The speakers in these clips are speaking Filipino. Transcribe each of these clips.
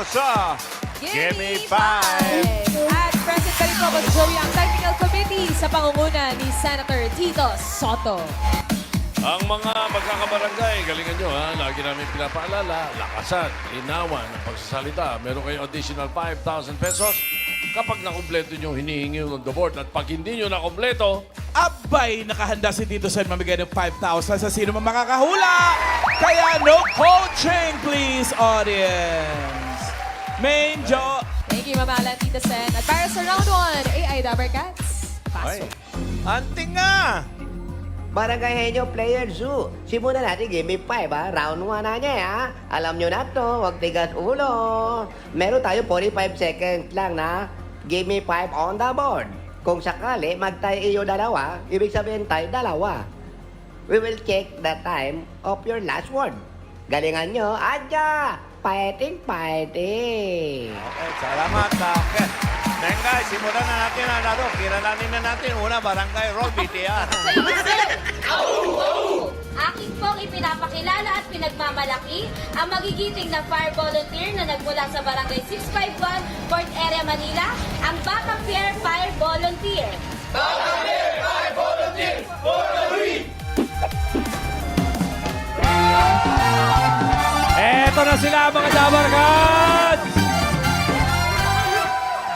sa Gimme 5. At present pa rin po Boss Joey ang Technical Committee sa pangunguna ni Senator Tito Soto. Ang mga magkakabarangay, galingan nyo ha. Lagi namin pinapaalala, lakasan, linawan ang pagsasalita. Meron kayong additional 5,000 pesos kapag nakumpleto nyo, hinihingi on the board. At pag hindi nyo nakumpleto, Abay, nakahanda si Tito Sen mamigay ng 5,000 sa sino man makakahula. Kaya no coaching, please, audience. Main Joe. Thank you, Mama Alan, Tita Sen. At para sa round 1, AI Dabber Cats. Ay, Pasok. anting nga. Barangay Henyo Player Zoo. Simulan natin Game 5 ha. Round 1 na niya ha. Alam nyo na to, huwag tigas ulo. Meron tayo 45 seconds lang na Game 5 on the board. Kung sakali magtayo iyo dalawa, ibig sabihin tayo dalawa. We will check the time of your last word. Galingan nyo, adya! Fighting, fighting! Okay, salamat. Okay. Mengay, simulan na natin ang laro. Kilalanin na natin. Una, Barangay Roll, BTR. Sa iyo, sir. Aking pong ipinapakilala at pinagmamalaki ang magigiting na fire volunteer na nagmula sa Barangay 651, Port Area, Manila, ang Batang Fair Fire Volunteer. Eto na sila mga Dabber Cats!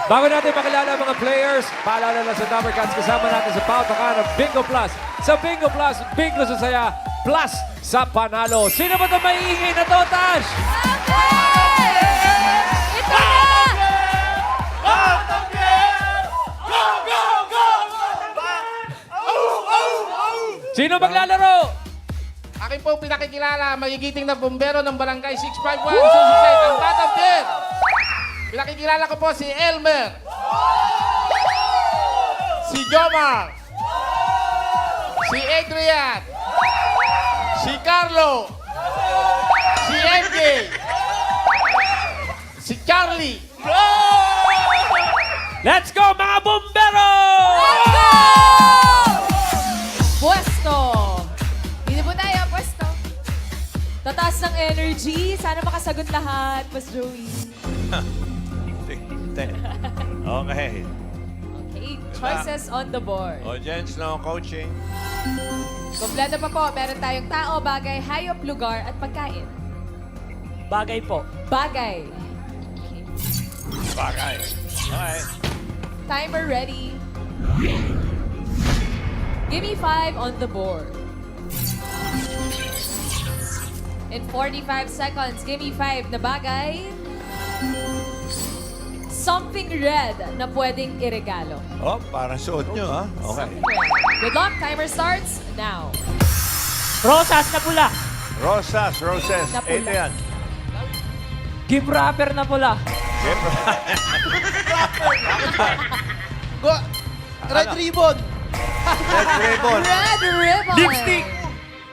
Bago natin makilala ang mga players, paalala lang sa Dabber Cats, kasama natin sa pautokan ng Bingo Plus. Sa Bingo Plus, Bingo sa saya, plus sa panalo. Sino ba ito maiingay na to, Tash? Ito na! Sino maglalaro? Akin po pinakikilala, magigiting na bumbero ng Barangay 651, Susisay, ang Batang Fair. Pinakikilala ko po si Elmer, si Jomar, si Adrian, si Carlo, si MJ, si Charlie. Let's go, mga bombero! Let's go! Pwesto. Dito po tayo, pwesto. Tataas ng energy. Sana makasagot lahat, Boss Joey. Okay. Okay, choices on the board. Audience, no coaching. Kompleto pa po. Meron tayong tao, bagay, hayop, lugar, at pagkain. Bagay po. Bagay. Bagay. Okay. Timer ready. Give me 5 on the board. In 45 seconds, give me 5 na bagay. Something red na pwedeng iregalo. Oh, para suot nyo, ha? Okay. Good luck. Timer starts now. Rosas na pula. Rosas, Roses, Na pula. Adrian. Gift wrapper na pula. Red ribbon. Red ribbon. Red ribbon. Lipstick.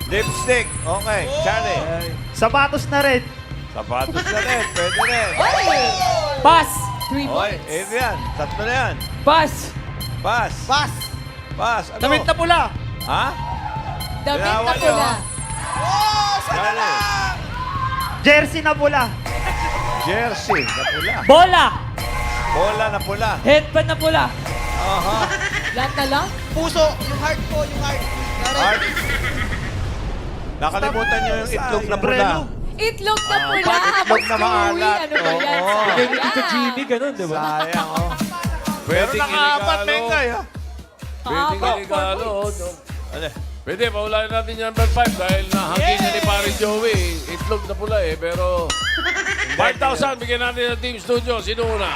Lipstick. Okay. Charlie. Sapatos na rin. Sapatos na rin. Pwede rin. Pass. 3 Okay. points. Adrian. Tatlo na yan. Pass. Pass. Pass. Pass. Ano? Damit na pula. Ha? Damit na Binawan nyo, pula. Charlie. Jersey na pula. Jersey na pula. Bola. Bola na pula. Headband na pula. Aha. Lahat na lang? Puso. Yung heart po, yung heart. Art. Nakalimutan nyo yung itlog na pula. Itlog na pula. Itlog Boss na Joey. maalat. Ano ba yan? Oo. Bigay ni Tito Jimmy, ganun, di ba? Sayang, oh. Pero Pwedeng naka-apat, iregalo. Mengay, ha? pwedeng Apat, iregalo. 4 points. No? Pwede, paulahin natin yung number 5 dahil nahangin na ni Pare Joey. Itlog na pula eh, pero 5,000 bigyan natin ng Team Studio. Sino una?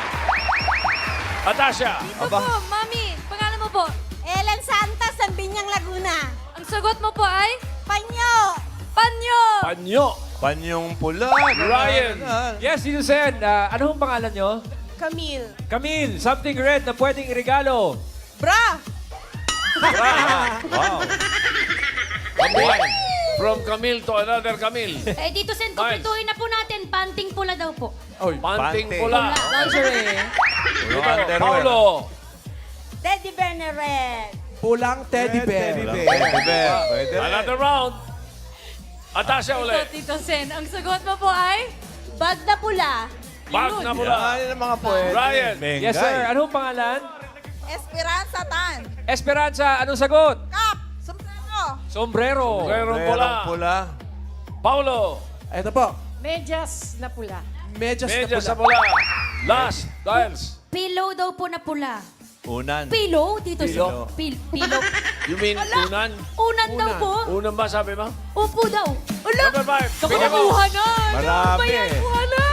Atasha. Ito po, Mami. Pangalan mo po? Ellen Santos, ng Binyang, Laguna. Ang sagot mo po ay? Panyo. Panyo! Panyo. Panyong pula. Ryan. Yes, Tito Sen. Ano ang pangalan nyo? Camille. Camille, something red na pwedeng iregalo. Bra. Wow. Camille. From Camille to another Camille. Eh, dito, Sen, kumpletuhin na po natin. Panting pula daw po. Oy, panting Panting. pula. Lingerie. Yung underwear. Paulo. Teddy bear na red. Pulang teddy bear. Pwede, pwede. Another round. Atasha ulit. Tito Sen, ang sagot mo po ay? Bag na pula. Bag na pula. Yan ang mga pwede. Ryan. Bengay. Yes, sir. Anong pangalan? Esperanza Tan. Esperanza, anong sagot? Kap. Sombrero. Sombrero. Sombrero pula. Pula. Paulo. Ito po. Medyas na pula. Medyas Medya na sa pula. pula. Last. Dials. Pillow daw po na pula. Unan. Pillow? Dito Pillow. Pillow. You mean unan? Unan daw po. Unan ba sabi mo? Upo daw. Ala, Number 5. Bigyan mo. Kuha na. Marami. Kuha na.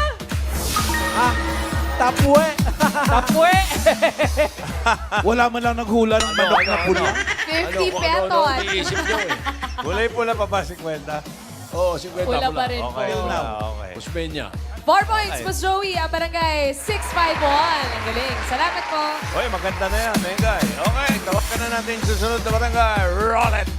Tapwe. Tapwe. Wala man lang naghula ng manok na pula. 50 Ano, pesos. iniisip nyo eh. Kulay pula pa ba 50? Oo, 50 Pula pula. pa rin po. Okay na, okay. Usmeña. 4 points, Boss Joey. Ang barangay 651. Ang galing. Salamat po. Oy, maganda na yan, Mengay. Okay, tawakan na natin yung susunod na barangay. Roll it!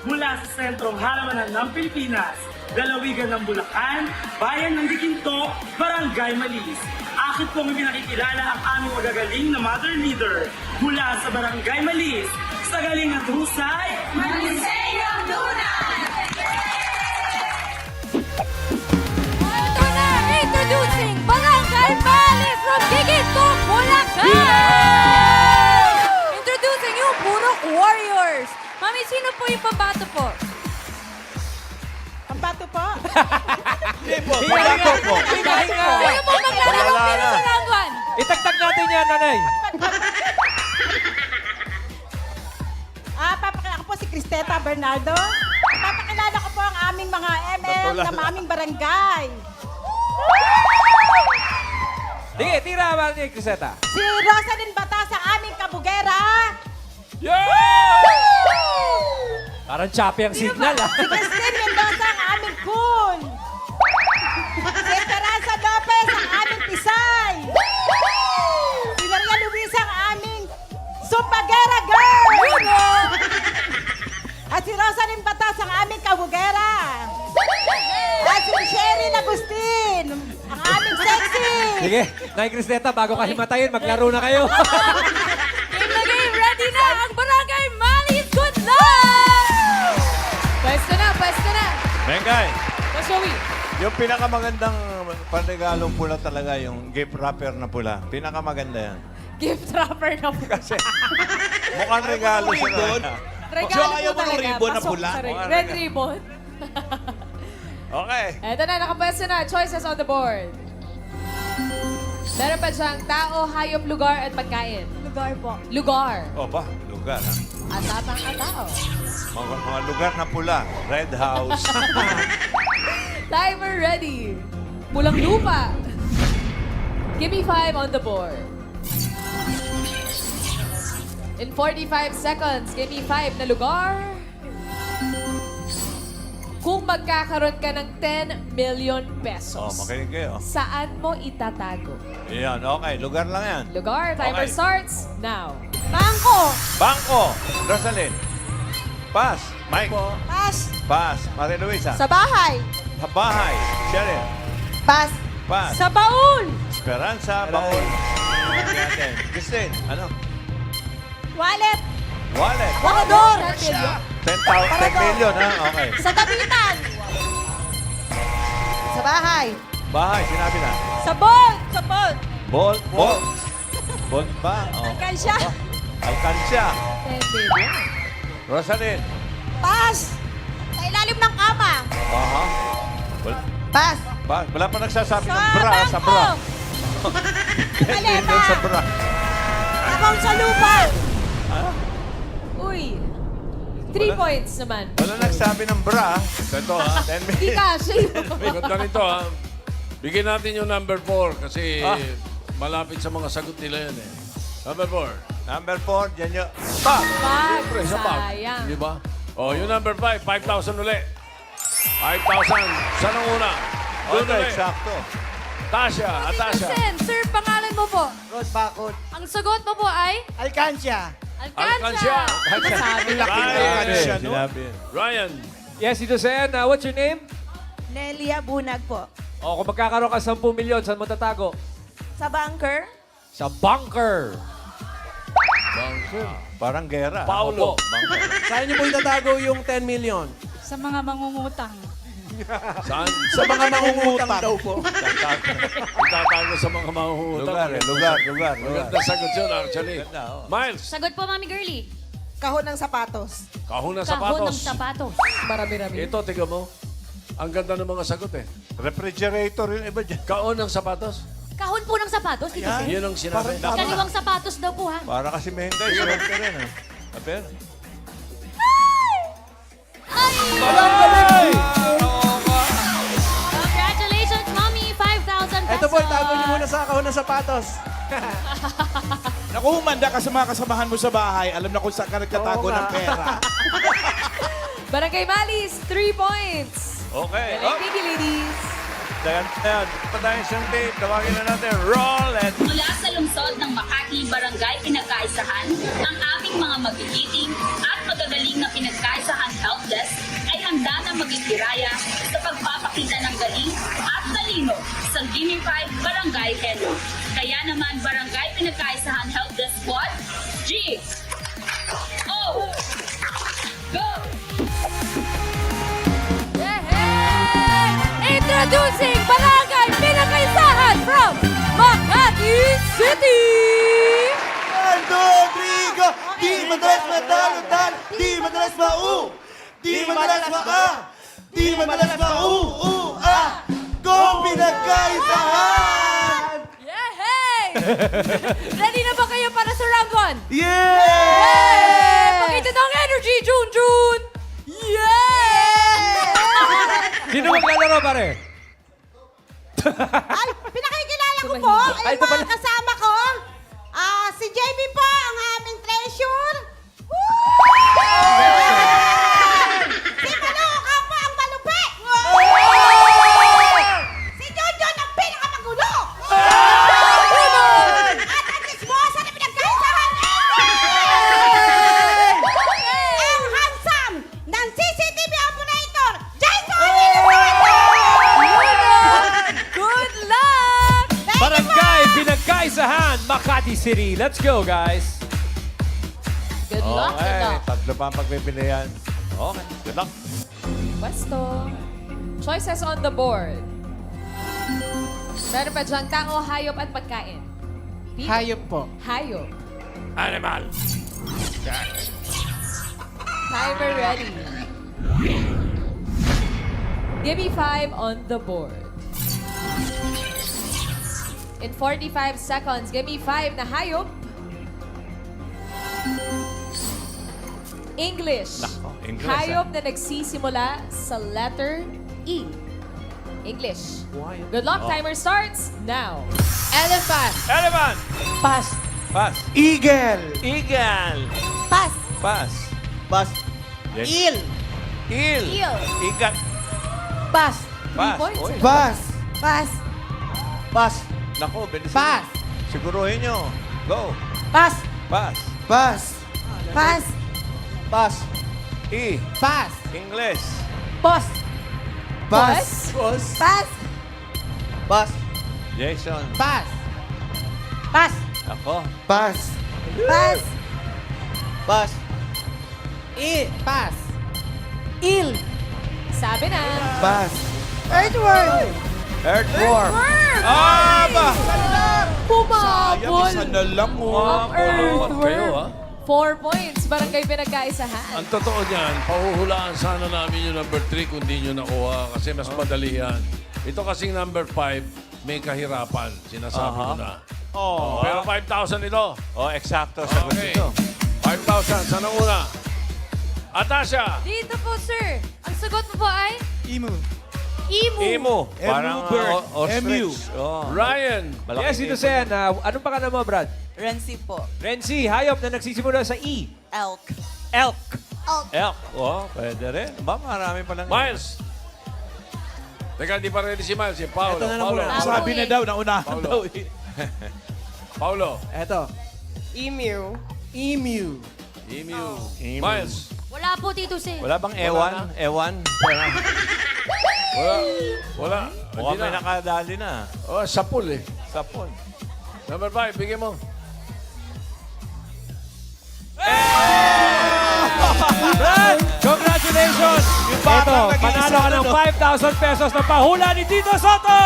Mula sa sentrong halamanan ng Pilipinas, lalawigan ng Bulacan, bayan ng Dikinto, Barangay Malis. Akit pong ipinakikilala ang aming magagaling na mother leader mula sa Barangay Malis. Sa galing at husay, Maliseo Luna! Ito na, introducing Barangay Malis from Diginto, Bulacan! Introducing yung Purok Warriors. Mami, sino po yung pambato po? Pampato po. Hindi po, pagkato po. Hinga. Sino po maglalaro Wala pero na. sa rangwan? Itagtag natin yan, nanay. Papakilala ko po si Cristeta Bernardo. Papakilala ko po ang aming mga ML ng aming barangay. Sige, tira ba ni Criseta? Si Rosalyn Batas ang aming kabugera. Parang choppy ang signal, ah. Si Christine Mendoza ang aming cool. Si Esperanza Lopez ang aming tisay. Si Maria Luisa ang aming sumpagera girl. At si Rosalyn Batas ang aming kabugera. At si Sheryl Agustin ang aming sexy. Sige, Nay Criseta, bago ka himatayin, maglaro na kayo. Game na game, ready na ang Barangay Malis. Good luck! Pwesto na, pwesto na. Mengay, Boss Joey. yung pinakamagandang panregalong pula talaga, yung gift wrapper na pula. Pinakamaganda yan. Gift wrapper na po. Kasi mukhang regalo siya ribbon. na. Regalo Jo, ayaw po mo ng talaga. ribbon na Pasok pula? sa Mukhang Red regalo. ribbon. Okay. Eto na, nakapwesto na. Choices on the board. Meron pa siyang tao, hayop, lugar, at pagkain. Lugar po. Lugar. O ba, lugar ha? At tatang at tao. Mga lugar na pula. Red House. Timer ready. Pulang lupa. Give me 5 on the board. In 45 seconds, give me 5 na lugar. Kung magkakaroon ka ng 10 million Oh, pesos, makinig kayo. saan mo itatago? Yan, okay. Lugar lang yan. Lugar, timer Okay. starts now. Bangko. Bangko. Rosalyn. Pass. Mike. Pas. Pass. Maria Luisa. Sa bahay. Bahay. Cheryl. Pas. Pass. Sa baul. Esperanza. Baon. Natin. Christine. Ano? Wallet. Wallet. Wakador. 10 million, ha? Okay. Sa dabitan. Sa bahay. Bahay. Sinabi na. Sa bolt. Sa bolt. Ball. Ball. Ball ba? Oh. Alkansya. Alkansya. 10 million. Rosalyn. Pas. Sa ilalim ng kama. Aha. Pas. Wala pa nagsasabi Sa ng bra. Sa bangko. bra. Kaleta. Million sa bra. Account sa lupa. Uy. 3 points naman. Wala nagsabi ng bra. Ito ha. 10 Di million. kasi. Ganda nito ha. Bigyan natin yung number 4 kasi Ah. malapit sa mga sagot nila yan eh. Number 4. Number 4, dyan nyo. Pa! Pag. Siyempre, sa bag. Sayang. Di ba? Oh, yung number 5, 5,000 ulit. 5,000. Saan ang una? Doon Okay, ulit. sakto. Tasha, Atasha. Sir, pangalan mo po? Rod Bakod. Ang sagot mo po ay? Alkansya. Alcancia. Sabi na. Ryan. Sinabi. Ryan. Yes, Tito Sen, what's your name? Nelia Bunag po. O, kung magkakaroon ka 10 milyon, saan mo tatago? Sa bunker. Sa bunker. Parang gera. Paulo. Bangko. Saan niyo po itatago yung 10 million? Sa mga mangungutang. Saan? Sa mga nangungutang. Itatago sa mga mangungutang. Lugar. Maganda sagot yun, actually. Ganda, oh. Miles, Sagot po, Mami Girlie. Kahon ng sapatos. kahon ng Kahon ng sapatos. sapatos. Marami-rami. Ito, tingnan mo. Ang ganda ng mga sagot eh. Refrigerator yung iba dyan. Kahon ng sapatos. Kahon po ng sapatos, Tito Sen. Yun ang sinabi. Kaliwang sapatos daw po, ha? Para kasi Menday, swerte rin. Aber? Congratulations, Mommy! 5,000 pesos. Ito po, itago niyo muna sa kahon ng sapatos. Naku, humanda ka sa mga kasamahan mo sa bahay. Alam na kung saan ka nagtatago ng pera. Barangay Malis, 3 points. Okay. Galing, Biggie ladies. Dayan. Patayin siyang tape. Tawagin na natin. Roll it. Mula sa lungsod ng Makati Barangay Pinagkaisahan, ang aming mga magigiting at magagaling na Pinagkaisahan Help Desk ay handa na magigiraya sa pagpapakita ng galing at talino sa Gimme 5 Barangay Hello. Kaya naman Barangay Pinagkaisahan Help Desk Squad, G! O! Go! Introducing Barangay Pinagkaisahan from Makati City! Rodrigo, di madalas matalo-tal, di madalas di madalas di madalas Go Pinagkaisahan! Yay! Ready na ba kayo para sa round 1? Yeah! Pakita ng energy, Jun! Yeah! Sino maglalaro, pare? Ay, pinakikilala ko po. Ay, Ay, ito pala. mga kasama ko. Si JB po, ang aming treasure. Si Maluka po, ang malupit. Si Junjun, ang pinakamagulo. At ang chismosa na pinagkaisahan. Ang handsome ng CCTV operator, Jason Good luck! Barangay Pinagkaisahan, Makati City. Let's go, guys. Good luck, good Okay. luck. Tatlo pa ang pagpipilian. Okay. Good luck. Pwesto. Choices on the board. Meron pa dyan tao, hayop at pagkain. Pili. Hayop po. Hayop. Animal. Timer ready. Give me 5 on the board. In 45 seconds, give me 5 na hayop. English. English, Hayop na nagsisimula sa letter E. English. Good luck. Timer starts now. Elephant. Elephant. Pass. Pass. Eagle. Eagle. Pass. Pass. Bas. Yes. Eel. Eel. Eel. Igat. Pass. Pass. points. Oy. Bas. Pass. Bas. Nako, bilisan. Pass. Siguruhin nyo. Go. Pass. Pass. Bas. Pass. Bas. E. Pass. English. Boss. Bas. Pass. Bas. Jason. Pass. Pass. Ako. Bas. Pass. Bas. Pass. Il. Sabi na. Bas. Earthworm. Earthworm. Ah, ba? Pumabol. Isa na lang mo. Puluwat kayo, ha? 4 points. Barangay Pinagkaisahan. Ang totoo niyan, pahuhulaan sana namin yung number 3 kung di nyo nakuha kasi mas madali yan. Ito kasing number 5, may kahirapan. Sinasabi ko na. Oh. Pero 5,000 ito. Oh, eksakto. Sagot Okay. ito. 5,000. Sana una. Atasha. Dito po, sir. Ang sagot mo po ay Emu. Emu. Emo. Parang bird. ostrich. Emu. Oh. Ryan. Malaki Yes, Tito Sen. Anong pangalan mo, Brad? Renzi po. Renzi, hayop na nagsisimula sa E. Elk. Elk. Elk. Oh, pwede rin. Ba, marami pa lang. Miles. Teka, di pa ready si Miles. Si Paolo. Ito na lang Paolo. muna. Sabi na daw, naunahan Paulo. daw eh. Paulo. Eto. Emu. Emu. Emu. Emu. Miles. Wala po, Tito Sen. Wala bang ewan? Ewan? Wala. Wala. Mukhang Hindi may na. nakadali na. Oh, sapul eh. Sapon. Number 5, bigyan mo. Brad, congratulations! Ito, panalo ka ng 5,000 pesos na pahula ni Tito Soto!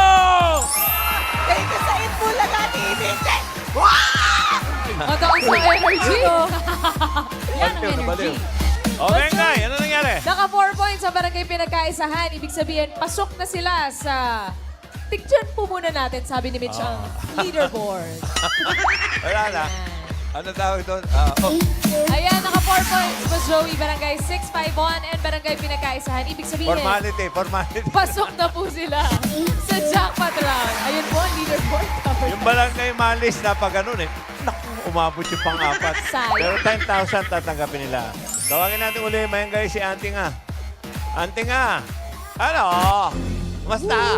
Thank you sa Itbulaga TV. Mataas na energy. Yan ang energy. O, Bengay, ano nangyari? Naka 4 points sa barangay pinagkaisahan. Ibig sabihin, pasok na sila sa... Tignan po muna natin, sabi ni Mitch, ang leaderboard. Wala na. Ano tawag doon? Ayan, naka 4 points. Mas Joey, barangay 651 and barangay pinagkaisahan. Ibig sabihin, Formality. pasok na po sila sa jackpot round. Ayun po, ang leaderboard. Yung barangay malis na pa ganun eh. Naku, umabot yung pang-apat. Sayang. Pero 10,000 tatanggapin nila. Tawagin natin uli, Bengay, si Auntie nga. Auntie nga. Ano? Basta.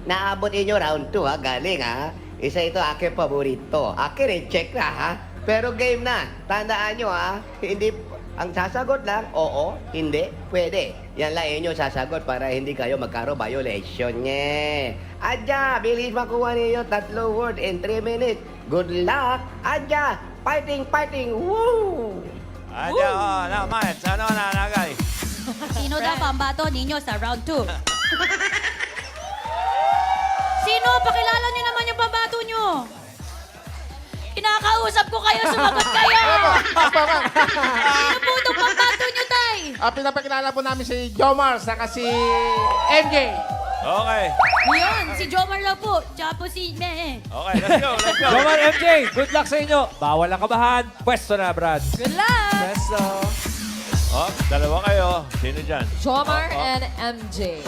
Naabot inyo round 2 ha, galing ha. Isa ito aking paborito. Akin eh, check na ha. Pero game na. Tandaan nyo ha. Hindi, ang sasagot lang, oo, hindi, pwede. Yan lang inyo sasagot para hindi kayo magkaroon violation nye. Adya, bilis makuha ninyo 3 word in 3 minutes. Good luck. Adya, fighting, woo! Adya, na, Miles. Ano na, nagay? Sino daw pambato ninyo sa round 2? Sino? Pakilala niyo naman yung pambato niyo. Kinakausap ko kayo, sumagot kayo. Sino po itong pambato niyo, Tay? Pinapakilala po namin si Jomar, saka si MJ. Okay. Yun, si Jomar lang po. Tsaka po si Me. Okay, let's go. Roman MJ, good luck sa inyo. Bawal ang kabahan. Pwesto na, Brad. Good luck! Oh, dalawa kayo. Sino dyan? Jomar and MJ.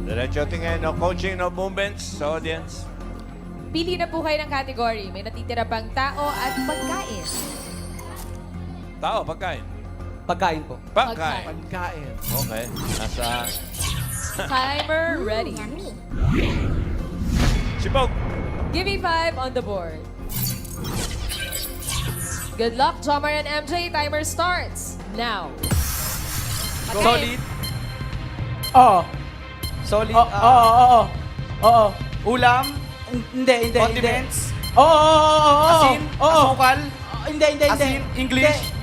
Diretso tingin, no coaching, no movements sa audience. Pili na po kayo ng category. May natitira pang tao at pagkain. Tao, pagkain. Pagkain po. Pagkain. Pagkain. Okay. Nasa... Timer ready. Sibog. Give me 5 on the board. Good luck, Jomar and MJ. Timer starts now. Solid. Oo. Solid. Oo. Ulam. Hindi. Condiments. Oo. Asin. Oo. Asukal. Hindi. Asin. English.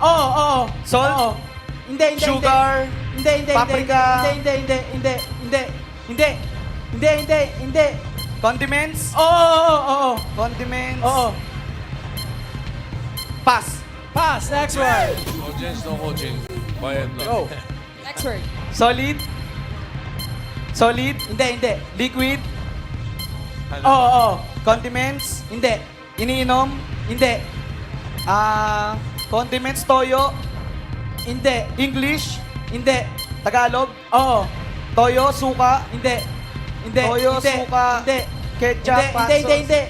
Oo. Salt. Hindi. Sugar. Hindi. Paprika. Hindi. Condiments. Oo. Condiments. Oo. Pass. Pass. Next word. Audience, no coaching. Quiet lang. Go. Next word. Solid. Solid. Hindi. Liquid. Oo. Condiments. Hindi. Iniinom. Hindi. Condiments toyo. Hindi. English. Hindi. Tagalog. Oo. Toyo, suka. Hindi. Toyo, suka. Hindi. Ketchup, hot sauce.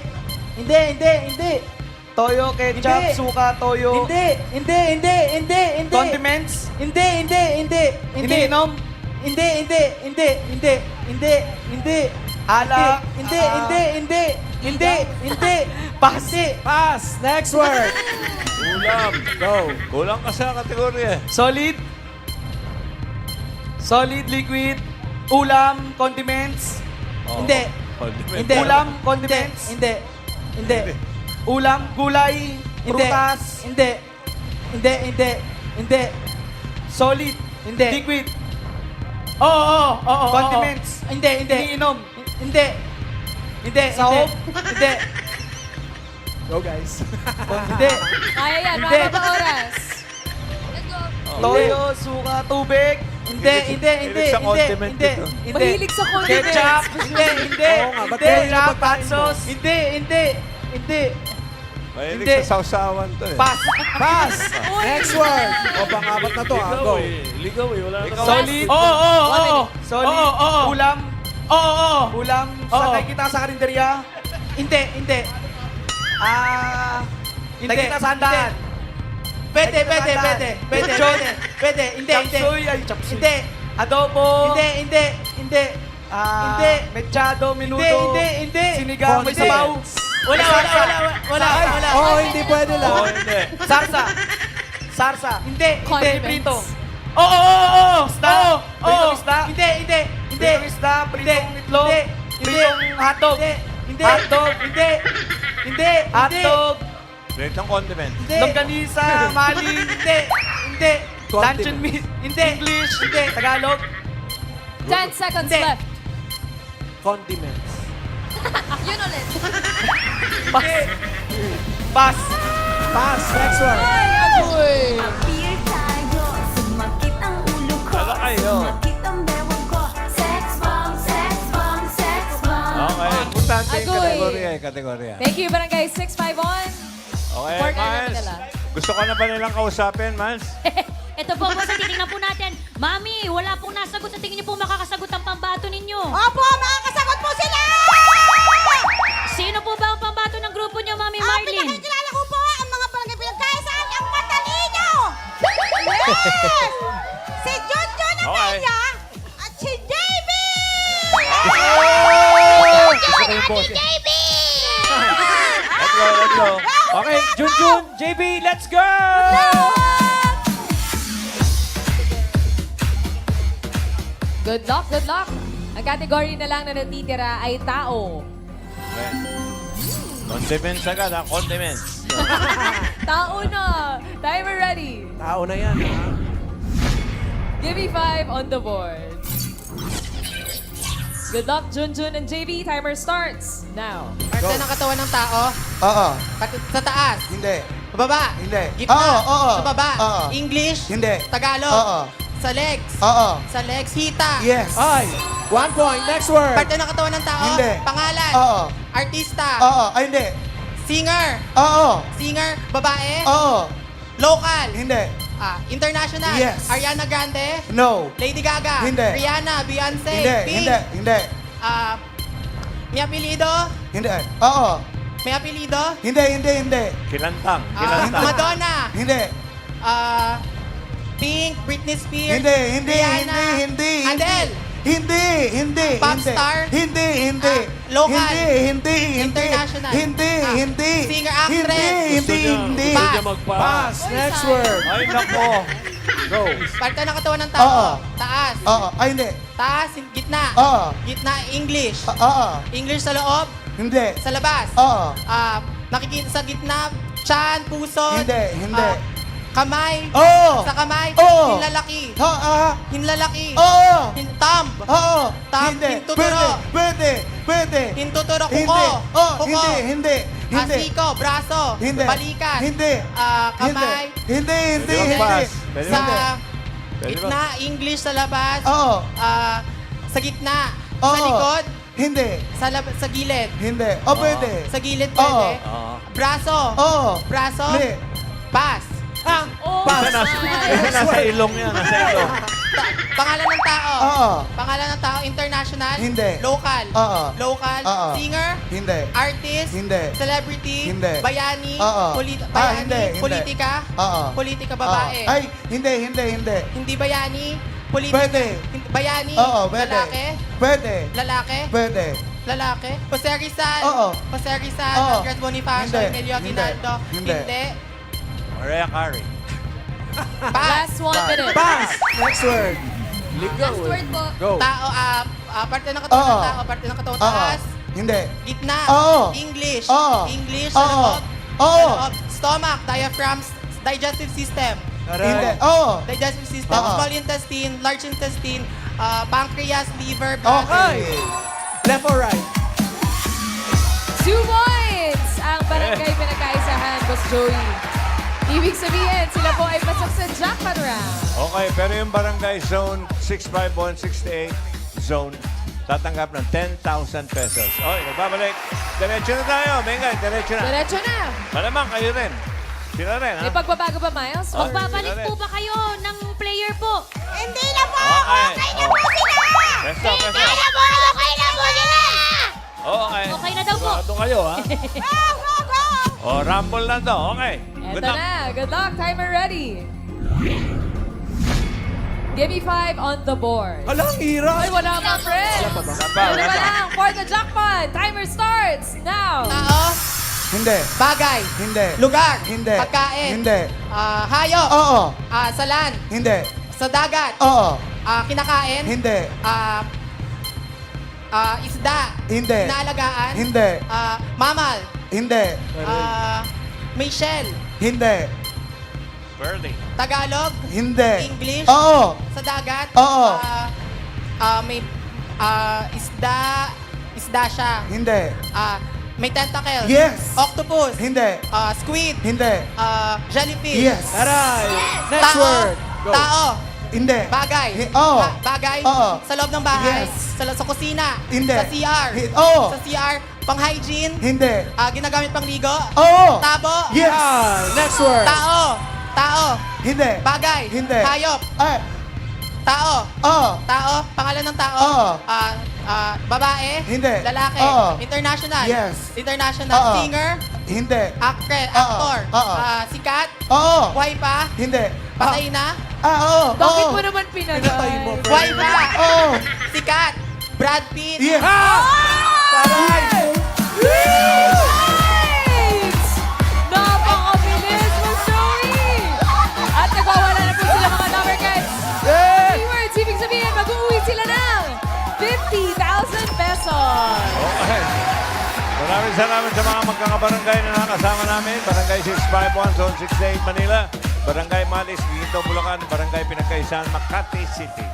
Hindi. Toyo, ketchup, Hindi. suka, toyo. Hindi. Condiments. Hindi. Iniinom. Hindi. Alak. Hindi. Pass. Next word. Ulam. Go. Kulang ka sa kategorya. Solid. Solid, liquid. Ulam, condiments. Hindi. Hindi. Ulam, condiments. Hindi. Ulam, gulay, prutas. Hindi. Solid. Hindi. Liquid. Oo. Condiments. Hindi. Iniinom. Hindi. Sahog. Hindi. Go guys. Hindi. Kaya yan, Hindi. mga ba oras? Toyo, suka, tubig. Hindi. Hilig sa condiment ito. Mahilig sa condiments. Ketchup. Hindi. Oo nga, ba't kaya Ketchup, napakain hot mo? sauce. Hindi. Mahilig Hindi. sa sausawan to eh. Pass. Next word. O, pang-apat na to ha. Go. Ligaw eh. Wala na. Solid. Oo. Solid. Oo. Ulam. Oo. Ulam. Oo. Saan nakikita sa karinderya? Hindi. Hindi. Nakikita sa handaan. Pwede. Hindi. Chapsuy. Ay, chapsuy. Hindi. Adobo. Hindi. Hindi. Mechado, minuto. Hindi. Sinigang, may sabaw. Wala. Oo, hindi pwede lang. Oo, hindi. Sarsa. Hindi. Condiments. Prito. Oo. Isda. Pritong isda. Hindi. Pritong isda, pritong itlog, pritong hotdog. Hindi. Hotdog. Hindi. Hotdog. Plate ng condiment. Longganisa, maling, hindi. Hindi. Luncheon meat, hindi. English, hindi. Tagalog. 10 seconds Hindi. left. Condiments. Yun ulit. Pass. Pass. Next one. Ay, agoy. Appear tayo, sumakit ang ulo ko. Ano kayo? Sumakit ang bewang ko. Sex bomb, sex bomb, sex bomb. Okay, importante yung Agoy. kategorya. Thank you, Barangay 651. Okay, Pork and Miles. Manila. Gusto ka na ba nilang kausapin, Miles? Ito po sa titingnan po natin. Mami, wala pong nasagot. Sa tingin niyo po makakasagot ang pambato ninyo. Opo, makakasagot po sila! Sino po ba ang pambato ng grupo niyo, Mami Ang Marlene? pinakikilala ko po ang mga barangay pinagkaisaan ang matalino! Yes! Si Junjun Amaya at si JB! At JB! Let's go. Okay, Junjun, JB, let's go! Good luck, good luck. Ang category na lang na natitira ay tao. Okay. Condiments agad, ha? Condiments. Tao na. Timer ready. Tao na yan, ha? Give me 5 on the board. Good luck, Junjun and JB. Timer starts now. Parte ng katawan ng tao. Oo. Sa taas. Hindi. Pababa. Hindi. Gitna. Oo. Sa baba. Oo. English. Hindi. Tagalog. Oo. Sa legs. Oo. Sa legs. Hita. Yes. Ay. 1 point. Next word. Parte ng katawan ng tao. Hindi. Pangalan. Oo. Artista. Oo. Ay, hindi. Singer. Oo. Singer. Babae. Oo. Local. Hindi. International. Yes. Ariana Grande. No. Lady Gaga. Hindi. Rihanna. Beyonce. Hindi. Pink. Hindi. Hindi. May apelido. Hindi. Oo. May apelido. Hindi. Hindi. Hindi. Kilantang. Kilantang. Madonna. Hindi. Pink. Britney Spears. Hindi. Hindi. Rihanna. Hindi. Hindi. Adele. Hindi. Hindi. Pop hindi. star? Hindi. Hindi. Local? Hindi. Hindi. Hindi. International? Hindi. Hindi. Singer, actress? Hindi. Hindi. Pass. niya mag-pass. Next word. Ay, nako. Go. Parte ng katawan ng tao. Oo. Taas. Oo. Ay, hindi. Taas. Gitna. Oo. Gitna. English. Oo. English sa loob. Hindi. Sa labas. Oo. Nakikita sa gitna. Tiyan. Puso. Hindi. Hindi. Kamay. Oo. Sa kamay. Oo. Hinlalaki. Oo. Hinlalaki. Oo. Thumb. Oo. Tam, Hindi. hintuturo. Pwede. Pwede. Hintuturo. Hindi. Kuko. Oh, Kuko. hindi. Hindi. Hindi. Siko. Braso. Hindi. Balikan. Hindi. Kamay. Hindi. Hindi. Pwede Hindi. mag-pass. Pwede Sa mag- Pwede gitna. English sa labas. Oo. Sa gitna. Oo. Sa likod. Hindi. Sa gilid. Hindi. O, pwede. Sa gilid pwede. Oo. Braso. Oo. Braso. Hindi. Pass. Oh, Isa nasa ilong yan. Nasa ilong. Pangalan ng tao. Oo. Pangalan ng tao. International. Hindi. Local. Oo. Local. Oo. Singer. Hindi. Artist. Hindi. Celebrity. Hindi. Bayani. Oo. Bayani. Hindi. Politika. Oo. Politika babae. Ay, hindi. Hindi. Hindi. Hindi bayani. Politika. Pwede. Bayani. Oo, pwede. Lalaki. Pwede. Lalaki. Pwede. Lalaki. Jose Rizal. Oo. Jose Rizal. Oo. Andres Bonifacio. Hindi. Emilio Hindi. Aguinaldo. Hindi. Hindi. Mariah Carey. Pass. last 1 minute. Pass. Next word. Last word po. Go. Tao. Parte ng katawan ng Oo. tao. Parte ng katawan. Oo. Taas. Hindi. Gitna. Oo. English. Oo. English. Sa Oo. loob. Oo. Sa loob. Stomach. Diaphragm. Digestive system. Hindi. Oo. Digestive system. Oo. Small intestine. Large intestine. Pancreas. Liver. Blood. Okay. Left or right? 2 points ang barangay pinagkaisahan, Boss Joey. Ibig sabihin, sila po ay pasok sa jackpot round. Okay, pero yung barangay zone 65168 zone, tatanggap ng 10,000 pesos. Okay, nagbabalik. Diretso na tayo. Mengay, diretso na. Diretso na. Malamang kayo rin. Sila rin, ha? May pagbabago ba, Miles? Oh. Magbabalik sila po rin. ba kayo ng player po? Hindi na po! Okay. Okay na po sila! Presto, presto. Okay na po! Okay na po sila! Okay. Okay na daw po. Sigurado kayo, ha? Go, go, go! O, rumble na to. Okay. Eto Good luck. na. Good luck. Timer ready. Give me 5 on the board. Alang, hirap. Ay, wala pa, friend. Wala pa lang. For the jackpot. Timer starts now. Tao. Hindi. Bagay. Hindi. Lugar. Hindi. Pagkain. Hindi. Hayop. Oo. Sa land. Hindi. Sa dagat. Oo. Kinakain. Hindi. Isda. Hindi. Inaalagaan. Hindi. Mammal. Hindi. Michelle. Hindi. Pearly. Tagalog. Hindi. English. Oo. Sa dagat. Oo. May isda siya. Hindi. May tentacles. Yes. Octopus. Hindi. Squid. Hindi. Jellyfish. Yes. Taray! Next Tao. word. Go. Tao. Hindi. Bagay. Oo. Bagay. Oo. Sa loob ng bahay. Yes. Sa kusina. Hindi. Sa CR. Oo. Sa CR. Pang-hygiene. Hindi. Ginagamit pang ligo. Oo. Tabo. Yes. Next word. Tao. Tao. Hindi. Bagay. Hindi. Hayop. Ay. Tao. Oo. Tao. Pangalan ng tao. Oo. Babae. Hindi. Lalaki. Oo. International. Yes. International. Oo. Singer. Hindi. Actor. Oo. Sikat. Oo. Buhay pa. Hindi. Patay na. Oo. Bakit Oo. mo naman pinatay? Buhay pa. Oo. Sikat. Brad Pitt. Yes. Taray! Right! Napakabilis mo, Joey! At nagwawala na po sila mga number guys. Keywords, ibig sabihin, mag-uwi sila ng 50,000 pesos. Okay. Maraming salamat sa mga magkakabarangay na nakasama namin. Barangay 651, Zone 68, Manila. Barangay Malis, Ginto, Bulacan. Barangay Pinagkaisahan, Makati City.